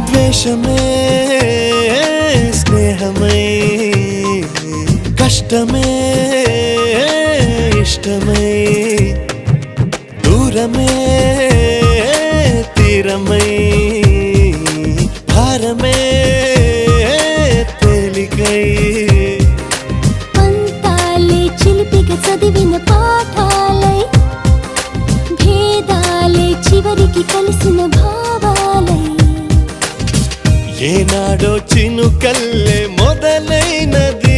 ద్వేషమే స్నేహమై కష్టమే ఇష్టమై దూరమే తీరమై భారమే తేలికై పంతాలే చిలిపిగా చదివిన పాఠాలై భేదాలే చివరికి కలిసిన భావాలై ఏనాడో చినుకల్లే మొదలైనది